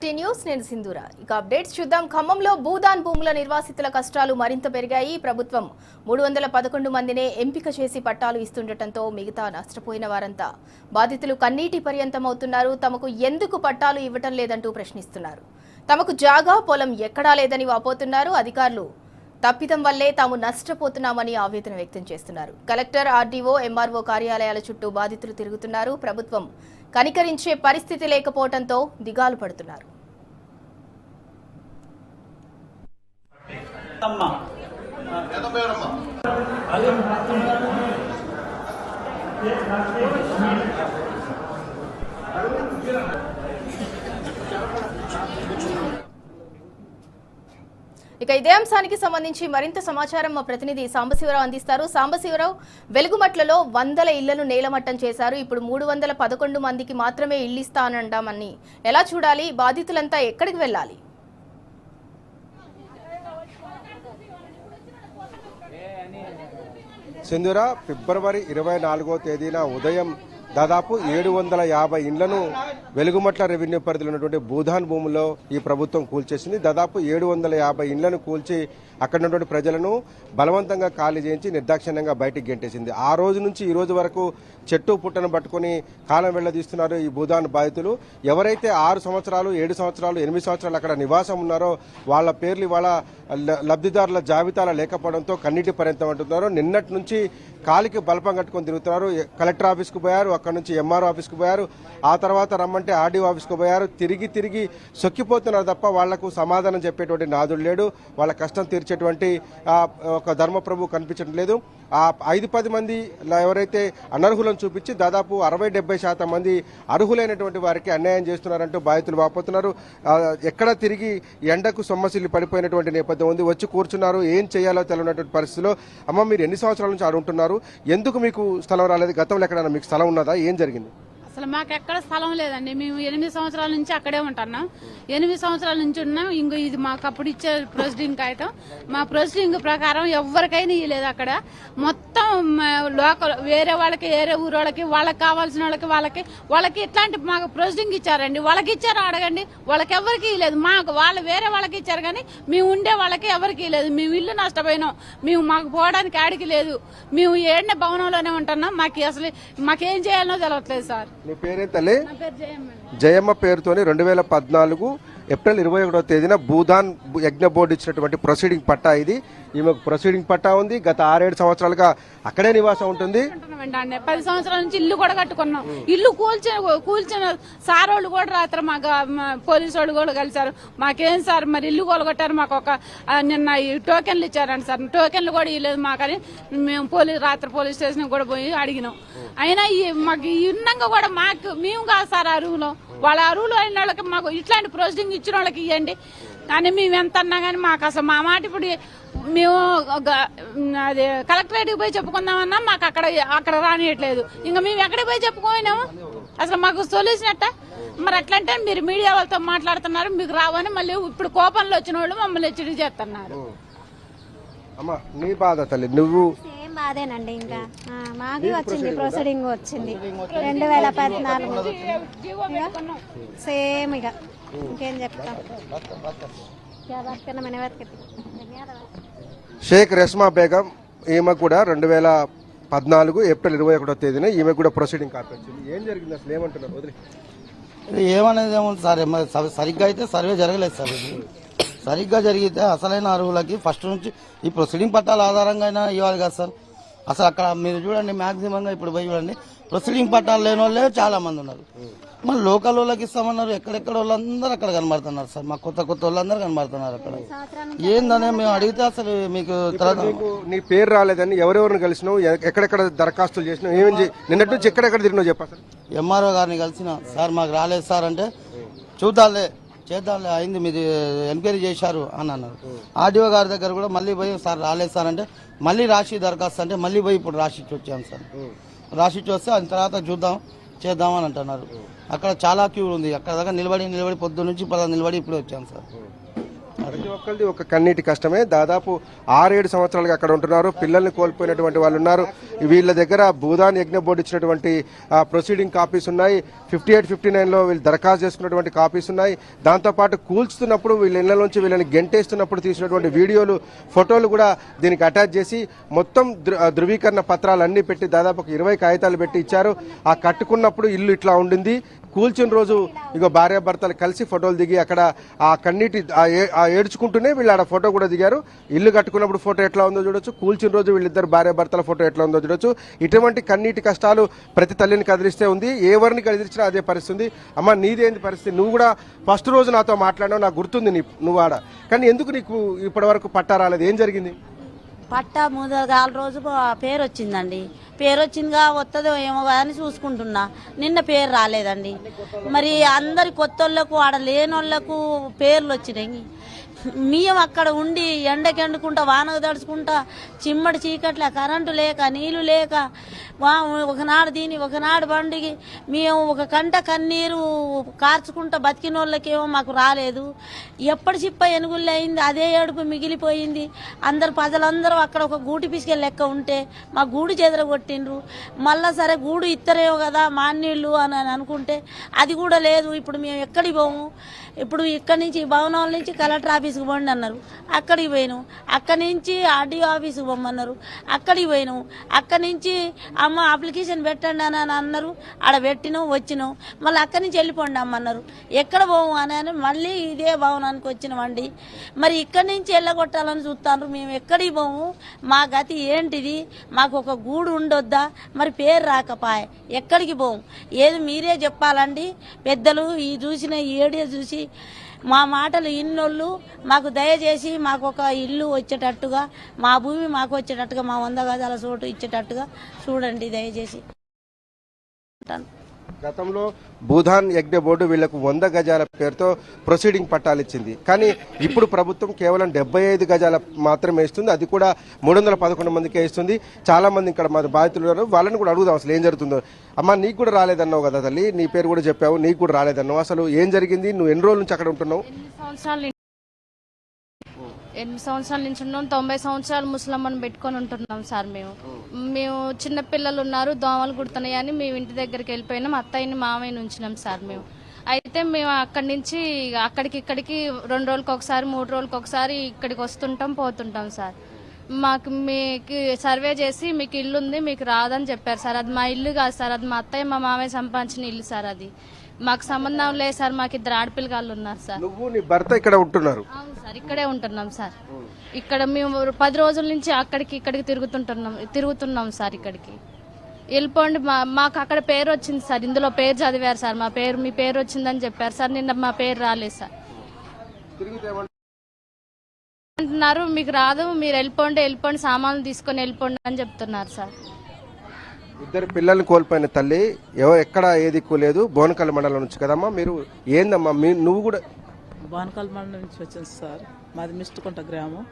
News నేను సింధూరా. ఇక updates చూద్దాం. ఖమ్మంలో భూదాన్ భూముల నిర్వాసితుల కష్టాలు మరింత పెరిగాయి. ప్రభుత్వం 311 మందినే ఎంపిక చేసి పట్టాలు ఇస్తుండటంతో మిగతా నష్టపోయిన వారంతా బాధితులు కన్నీటి పర్యంతమవుతున్నారు. తమకు ఎందుకు పట్టాలు ఇవ్వటం లేదంటూ ప్రశ్నిస్తున్నారు. తమకు జాగా పొలం ఎక్కడా లేదని వాపోతున్నారు. అధికారులు తప్పిదం వల్లే తాము నష్టపోతున్నామని ఆవేదన వ్యక్తం చేస్తున్నారు. కలెక్టర్, ఆర్డీఓ, ఎంఆర్ఓ కార్యాలయాల చుట్టూ బాధితులు తిరుగుతున్నారు. ప్రభుత్వం కనికరించే పరిస్థితి లేకపోవడంతో దిగాలు పడుతున్నారు. ఇక ఇదే అంశానికి సంబంధించి మరింత సమాచారం మా ప్రతినిధి సాంబశివరావు అందిస్తారు. సాంబశివరావు, వెలుగుమట్లలో 100 ఇళ్లను నేలమట్టం చేశారు. ఇప్పుడు 311 మందికి మాత్రమే ఇళ్లు ఇస్తానంటామని ఎలా చూడాలి? బాధితులంతా ఎక్కడికి వెళ్ళాలి? సింధూరా, ఫిబ్రవరి 24వ తేదీన ఉదయం దాదాపు 750 ఇండ్లను వెలుగుమట్ల రెవెన్యూ పరిధిలో ఉన్నటువంటి భూదాన్ భూముల్లో ఈ ప్రభుత్వం కూల్చేసింది. దాదాపు 750 ఇండ్లను కూల్చి అక్కడ ఉన్నటువంటి ప్రజలను బలవంతంగా ఖాళీ చేయించి నిర్దాక్షిణ్యంగా బయటికి గెంటేసింది. ఆ రోజు నుంచి ఈ రోజు వరకు చెట్టు పుట్టను పట్టుకుని కాలం వెళ్లదీస్తున్నారు ఈ భూదాన్ బాధితులు. ఎవరైతే 6 సంవత్సరాలు, 7 సంవత్సరాలు, 8 సంవత్సరాలు అక్కడ నివాసం ఉన్నారో వాళ్ళ పేర్లు ఇవాళ లబ్ధిదారుల జాబితాలో లేకపోవడంతో కన్నీటి పర్యంతం అంటున్నారు. నిన్నటి నుంచి కాలికి బలపం కట్టుకొని తిరుగుతున్నారు. కలెక్టర్ ఆఫీస్కు పోయారు, అక్కడ నుంచి ఎంఆర్ఓ ఆఫీస్కు పోయారు, ఆ తర్వాత రమ్మంటే ఆర్డీఓ ఆఫీస్కు పోయారు. తిరిగి సొక్కిపోతున్నారు తప్ప వాళ్లకు సమాధానం చెప్పేటువంటి నాదుడు లేడు. వాళ్ళ కష్టం తీర్చేటువంటి ఒక ధర్మప్రభు కనిపించడం లేదు. ఆ 5-10 మంది ఎవరైతే అనర్హులను చూపించి దాదాపు 60-70% మంది అర్హులైనటువంటి వారికి అన్యాయం చేస్తున్నారంటూ బాధితులు వాపోతున్నారు. ఎక్కడ తిరిగి ఎండకు సొమ్మసిల్లి పడిపోయినటువంటి నేపథ్యం ఉంది. వచ్చి కూర్చున్నారు, ఏం చేయాలో తెలియనటువంటి పరిస్థితిలో. అమ్మ, మీరు ఎన్ని సంవత్సరాల నుంచి ఆడుంటున్నారు? ఎందుకు మీకు స్థలం రాలేదు? గతంలో ఎక్కడైనా మీకు స్థలం ఉన్నదా? ఏం జరిగింది? అసలు మాకు ఎక్కడ స్థలం లేదండి. మేము 8 సంవత్సరాల నుంచి అక్కడే ఉంటున్నాం. 8 సంవత్సరాల నుంచి ఉన్నాం. ఇంకో ఇది మాకు అప్పుడు ఇచ్చే ప్రొసీడింగ్ కాగితం, మా ప్రొసీడింగ్ ప్రకారం ఎవరికైనా ఇవ్వలేదు. అక్కడ మొత్తం లోకల్ వేరే వాళ్ళకి, వేరే ఊరు వాళ్ళకి కావాల్సిన వాళ్ళకి ఇట్లాంటి మాకు ప్రొసీడింగ్ ఇచ్చారండి. వాళ్ళకి ఇచ్చారు అడగండి, వాళ్ళకి ఎవరికి ఇవ్వలేదు. మాకు వాళ్ళు వేరే వాళ్ళకి ఇచ్చారు కానీ మేము ఉండే వాళ్ళకి ఎవరికి ఇవ్వలేదు. మేము ఇల్లు నష్టపోయినాం. మాకు పోవడానికి ఆడికి లేదు. మేము ఏడనే భవనంలోనే ఉంటున్నాం. మాకేం చేయాలనో తెలియట్లేదు సార్. మీ పేరే తల్లి? జయమ్మ పేరుతోని 2014 ఏప్రిల్ 21వ తేదీన భూదాన్ యజ్ఞ బోర్డు ఇచ్చినటువంటి ప్రొసీడింగ్ పట్టా ఇది. ఈమెకు ప్రొసీడింగ్ పట్టా ఉంది. గత 6-7 సంవత్సరాలుగా అక్కడే నివాసం ఉంటుంది. 10 సంవత్సరాల నుంచి ఇల్లు కూడా కట్టుకున్నాం. ఇల్లు కూల్చిన సార్ వాళ్ళు కూడా రాత్రి మాకు పోలీసు వాళ్ళు కూడా కలిసారు. మాకేం సార్ మరి ఇల్లు కూలగొట్టారు, మాకు ఒక నిన్న ఈ టోకెన్లు ఇచ్చారండి సార్. టోకెన్లు కూడా ఇవ్వలేదు మాకని మేము రాత్రి పోలీస్ స్టేషన్ కూడా పోయి అడిగినాం. అయినా మాకు ఉన్నంగా కూడా మేము కాదు సార్ అరువులో, వాళ్ళ అరువులు అయిన వాళ్ళకి మాకు ఇట్లాంటి ప్రొసీడింగ్ ఇచ్చిన వాళ్ళకి ఇవ్వండి. కానీ మేము ఎంత అన్నా కానీ మాకు అసలు మా మాట ఇప్పుడు మేము అదే కలెక్టరేట్కి పోయి చెప్పుకుందామన్నా మాకు అక్కడ రానియట్లేదు. ఇంకా మేము ఎక్కడికి పోయి చెప్పుకోయినాము? అసలు మాకు సొల్యూషన్ ఎట్టా? మరి అట్లంటే మీరు మీడియా వాళ్ళతో మాట్లాడుతున్నారు, మీకు రావని మళ్ళీ ఇప్పుడు కోపంలో వచ్చిన వాళ్ళు మమ్మల్ని హెచ్చరిక చేస్తున్నారు. అమ్మా, నీ బాధ తల్లి, నువ్వు బాధేనండి. ఇంకా మాకు వచ్చింది ప్రొసీడింగ్ వచ్చింది 2014 సేమ్. ఇక ఇంకేం చెప్తాం. షేక్ రెస్మా బేగం, ఈమె కూడా 2014 ఏప్రిల్ 21వ తేదీన ఈమె కూడా ప్రొసీడింగ్ కాపీ వచ్చింది. ఏం జరిగింది అసలు? ఏమంటున్నారు? వదిలే ఏమనేది ఏముంది సార్, సరిగ్గా అయితే సర్వే జరగలేదు సార్. సరిగ్గా జరిగితే అసలైన అర్హులకి ఫస్ట్ నుంచి ఈ ప్రొసీడింగ్ పట్టాల ఆధారంగా అయినా ఇవ్వాలి కదా సార్. అసలు అక్కడ మీరు చూడండి, మాక్సిమంగా ఇప్పుడు పోయి చూడండి, ప్రొసీడింగ్ పట్టాలు లేని వాళ్ళే చాలా మంది ఉన్నారు. మన లోకల్ వాళ్ళకి ఇస్తామన్నారు. ఎక్కడెక్కడ వాళ్ళందరూ అక్కడ కనబడుతున్నారు సార్. మా కొత్త వాళ్ళందరూ కనబడుతున్నారు అక్కడ. ఏందనే మేము అడిగితే అసలు మీకు నీ పేరు రాలేదని ఎవరెవరిని కలిసినావు? ఎక్కడెక్కడ దరఖాస్తులు చేసినావు? ఏమేమి నిన్నటి నుంచి ఎక్కడెక్కడ తిరిగినావు చెప్పా సార్? ఎంఆర్ఓ గారిని కలిసిన సార్, మాకు రాలేదు సార్ అంటే చేద్దాంలే అయింది, మీది ఎంక్వైరీ చేశారు అని అన్నారు. ఆర్డీఓ గారి దగ్గర కూడా మళ్ళీ పోయి సార్ రాలేదు సార్ అంటే మళ్ళీ రాసి దరఖాస్తు అంటే మళ్ళీ పోయి ఇప్పుడు రాసిచ్చి వచ్చాను సార్. రాసిచ్చి వస్తే దాని తర్వాత చేద్దామని అంటున్నారు. అక్కడ చాలా క్యూ ఉంది. అక్కడ దాకా నిలబడి పొద్దు నుంచి నిలబడి ఇప్పుడే వచ్చాను సార్. ప్రతి ఒక్కరిది ఒక కన్నీటి కష్టమే. దాదాపు 6-7 సంవత్సరాలుగా అక్కడ ఉంటున్నారు. పిల్లల్ని కోల్పోయినటువంటి వాళ్ళు ఉన్నారు. వీళ్ళ దగ్గర భూదాన్ యజ్ఞ బోర్డు ఇచ్చినటువంటి ప్రొసీడింగ్ కాపీస్ ఉన్నాయి. 58-59లో వీళ్ళు దరఖాస్తు చేసుకున్నటువంటి కాపీస్ ఉన్నాయి. దాంతోపాటు కూల్చుతున్నప్పుడు వీళ్ళ ఇళ్లలోంచి వీళ్ళని గెంటేస్తున్నప్పుడు తీసినటువంటి వీడియోలు, ఫోటోలు కూడా దీనికి అటాచ్ చేసి మొత్తం ధృవీకరణ పత్రాలు అన్ని పెట్టి దాదాపు 20 కాగితాలు పెట్టి ఇచ్చారు. ఆ కట్టుకున్నప్పుడు ఇల్లు ఇట్లా ఉండింది, కూల్చిన రోజు ఇగో భార్యాభర్తలు కలిసి ఫోటోలు దిగి అక్కడ ఆ కన్నీటి ఏడ్చుకుంటూనే వీళ్ళు ఆడ ఫోటో కూడా దిగారు. ఇల్లు కట్టుకున్నప్పుడు ఫోటో ఎట్లా ఉందో చూడొచ్చు, కూల్చిన రోజు వీళ్ళిద్దరు భార్యాభర్తల ఫోటో ఎట్లా ఉందో చూడొచ్చు. ఇటువంటి కన్నీటి కష్టాలు ప్రతి తల్లిని కదిలిస్తే ఉంది. ఎవరిని కదిలించినా అదే పరిస్థితి. అమ్మ నీదేంది పరిస్థితి? నువ్వు కూడా ఫస్ట్ రోజు నాతో మాట్లాడినావు, నాకు గుర్తుంది నువ్వు ఆడ. కానీ ఎందుకు నీకు ఇప్పటి వరకు పట్టా రాలేదు? ఏం జరిగింది? పట్టా 3 రోజు పేరు వచ్చిందండి. పేరు వచ్చిందిగా వస్తుందో ఏమో అని చూసుకుంటున్నా. నిన్న పేరు రాలేదండి. మరి అందరి కొత్తోళ్లకు ఆడ లేనోళ్లకు పేర్లు వచ్చినాయి. మేము అక్కడ ఉండి ఎండకెండుకుంటా, వానకు తడుచుకుంటా, చిమ్మడి చీకట్ల, కరెంటు లేక, నీళ్లు లేక, ఒకనాడు దీని ఒకనాడు బండికి మేము ఒక కంట కన్నీరు కార్చుకుంటా బతికిన వాళ్ళకేమో మాకు రాలేదు. ఎప్పటి చిప్ప ఎనుగుళ్ళు అయింది, అదే ఏడుపు మిగిలిపోయింది. ప్రజలందరూ అక్కడ ఒక గూటి పిసికెళ్ళి లెక్క ఉంటే మా గూడు చెదరగొట్టిండ్రు. మళ్ళా సరే గూడు ఇత్తరేమో కదా మాన్నీళ్ళు అని అనుకుంటే అది కూడా లేదు. ఇప్పుడు మేము ఎక్కడికి పోము. ఇప్పుడు ఇక్కడి నుంచి భవనాల నుంచి కలెక్టర్ ఆఫీస్కి పోండి అన్నారు, అక్కడికి పోయినాం. అక్కడి నుంచి ఆర్డీఓ ఆఫీస్కి పోమన్నారు, అక్కడికి పోయినాం. అక్కడి నుంచి అమ్మ అప్లికేషన్ పెట్టండి అని అన్నారు, ఆడ పెట్టినాం, వచ్చినాం. మళ్ళీ అక్కడి నుంచి వెళ్ళిపోండి అమ్మన్నారు. ఎక్కడ పోము అని మళ్ళీ ఇదే భవనానికి వచ్చినామండి. మరి ఇక్కడి నుంచి వెళ్ళగొట్టాలని చూస్తాను. మేము ఎక్కడికి పోము, మా గతి ఏంటిది? మాకు ఒక గూడు ఉండొద్దా? మరి పేరు రాకపాయ ఎక్కడికి పోము. ఏది మీరే చెప్పాలండి పెద్దలు. ఈ చూసిన ఈ ఏడియో చూసి మా మాటలు ఇన్నోళ్ళు మాకు దయచేసి మాకు ఒక ఇల్లు వచ్చేటట్టుగా, మా భూమి మాకు వచ్చేటట్టుగా, మా 100 గజాల చోటు ఇచ్చేటట్టుగా చూడండి దయచేసి. గతంలో భూదాన్ యజ్ఞ బోర్డు వీళ్లకు 100 గజాల పేరుతో ప్రొసీడింగ్ పట్టాలు ఇచ్చింది. కానీ ఇప్పుడు ప్రభుత్వం కేవలం 75 గజాల మాత్రమే ఇస్తుంది. అది కూడా 311 మందికే ఇస్తుంది. చాలా మంది ఇక్కడ మా బాధితులు ఉన్నారు, వాళ్ళని కూడా అడుగుదాం అసలు ఏం జరుగుతుందో. అమ్మ నీకు కూడా రాలేదన్నావు కదా తల్లి, నీ పేరు కూడా చెప్పావు, నీకు కూడా రాలేదన్నావు. అసలు ఏం జరిగింది? నువ్వు ఎన్ని రోజుల నుంచి అక్కడ ఉంటున్నావు? 8 సంవత్సరాల నుంచి ఉన్నాం. 90 సంవత్సరాలు ముసలమ్మను పెట్టుకొని ఉంటున్నాం సార్. మేము చిన్న పిల్లలు ఉన్నారు, దోమలు కుడుతున్నాయని మేము ఇంటి దగ్గరికి వెళ్ళిపోయినాం. అత్తయ్యని మామయ్యని ఉంచినాం సార్. అయితే మేము అక్కడి నుంచి అక్కడికి ఇక్కడికి 2 రోజులకు ఒకసారి 3 రోజులకు ఒకసారి ఇక్కడికి వస్తుంటాం పోతుంటాం సార్. మీకు సర్వే చేసి మీకు ఇల్లు ఉంది, మీకు రాదని చెప్పారు సార్. అది మా ఇల్లు కాదు సార్, అది మా అత్తయ్య మా మామయ్య సంపాదించిన ఇల్లు సార్. అది మాకు సంబంధం లేదు సార్. మాకు 2 ఆడపిల్లగాళ్ళు ఉన్నారు సార్. నువ్వు నీ భర్త ఇక్కడ ఉంటున్నారు? అవును సార్, ఇక్కడే ఉంటున్నాం సార్. ఇక్కడ మేము 10 రోజుల నుంచి అక్కడికి ఇక్కడికి తిరుగుతున్నాం సార్. ఇక్కడికి వెళ్ళిపోండి. మాకు అక్కడ పేరు వచ్చింది సార్, ఇందులో పేరు చదివారు సార్. మీ పేరు వచ్చిందని చెప్పారు సార్. నిన్న మా పేరు రాలేదు సార్. అంటున్నారు మీకు రాదు, మీరు వెళ్ళిపోండి, సామాన్లు తీసుకొని వెళ్ళిపోండి అని చెప్తున్నారు సార్. 2 పిల్లల్ని కోల్పోయిన తల్లి ఎక్కడ ఏ దిక్కు లేదు. బోనకల్ మండలం నుంచి కదమ్మా మీరు? ఏందమ్మా నువ్వు కూడా? బోనకల్ మండలం నుంచి వచ్చాను సార్. మాది మిస్టుకుంట గ్రామం.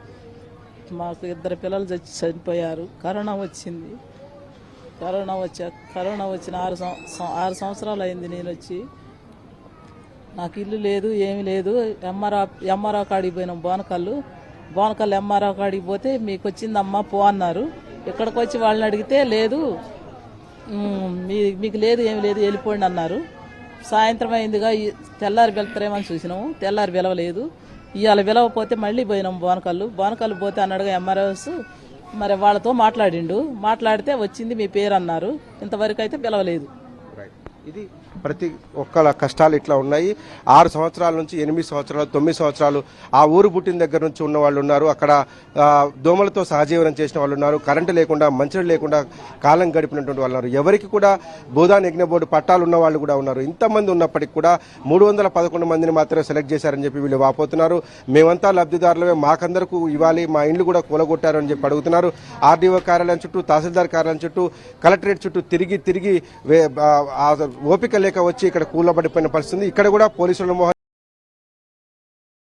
మాకు 2 పిల్లలు చనిపోయారు. కరోనా వచ్చింది. కరోనా వచ్చిన 6 సంవత్సరాలు అయింది నేను వచ్చి. నాకు ఇల్లు లేదు, ఏమి లేదు. ఎంఆర్ఓ కాడికి పోయినాం. బోనకల్ ఎంఆర్ఓ కాడికి పోతే మీకు వచ్చిందమ్మా పో అన్నారు. ఇక్కడికి వచ్చి వాళ్ళని అడిగితే లేదు, మీకు లేదు, ఏమి లేదు, వెళ్ళిపోండి అన్నారు. సాయంత్రం అయిందిగా తెల్లారి వెళ్తారేమని చూసినాము. తెల్లారి విలవలేదు. ఇవాళ విలవపోతే మళ్ళీ పోయినాం బోనకల్లు పోతే అన్నాడుగా ఎంఆర్ఓస్. మరి వాళ్ళతో మాట్లాడితే వచ్చింది మీ పేరు అన్నారు. ఇంతవరకు అయితే పిలవలేదు. ఇది ప్రతి ఒక్కళ్ళ కష్టాలు ఇట్లా ఉన్నాయి. 6 సంవత్సరాల నుంచి 8 సంవత్సరాలు 9 సంవత్సరాలు ఆ ఊరు పుట్టిన దగ్గర నుంచి ఉన్న వాళ్ళు ఉన్నారు. అక్కడ దోమలతో సహజీవనం చేసిన వాళ్ళు ఉన్నారు. కరెంటు లేకుండా, మంచినీళ్ళు లేకుండా కాలం గడిపినటువంటి వాళ్ళు ఉన్నారు. ఎవరికి కూడా భూదాన్ యజ్ఞ బోర్డు పట్టాలు ఉన్న వాళ్ళు కూడా ఉన్నారు. ఇంతమంది ఉన్నప్పటికీ కూడా 311 మందిని మాత్రమే సెలెక్ట్ చేశారని చెప్పి వీళ్ళు వాపోతున్నారు. మేమంతా లబ్ధిదారులమే, మాకందరకు ఇవ్వాలి, మా ఇండ్లు కూడా కూలగొట్టారు అని చెప్పి అడుగుతున్నారు. ఆర్డీఓ కార్యాలయం చుట్టూ, తహసీల్దార్ కార్యాలయం చుట్టూ, కలెక్టరేట్ చుట్టూ తిరిగి ఓపిక లేక వచ్చి ఇక్కడ కూలబడిపోయిన పరిస్థితి. ఇక్కడ కూడా పోలీసుల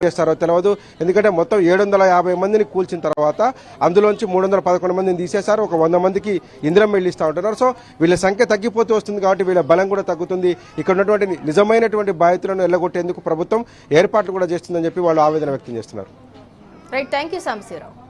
చేస్తారో తెలియదు. ఎందుకంటే మొత్తం 750 మందిని కూల్చిన తర్వాత అందులోంచి 311 మందిని తీసేశారు. ఒక 100 మందికి ఇందిరమ్మ ఇల్లు ఇస్తూ ఉంటున్నారు. సో వీళ్ళ సంఖ్య తగ్గిపోతూ వస్తుంది కాబట్టి వీళ్ళ బలం కూడా తగ్గుతుంది. ఇక్కడ ఉన్నటువంటి నిజమైనటువంటి బాధితులను ఎల్లగొట్టేందుకు ప్రభుత్వం ఏర్పాట్లు కూడా చేస్తుందని చెప్పి వాళ్ళు ఆవేదన వ్యక్తం చేస్తున్నారు. Right, thank you Sambasivarao.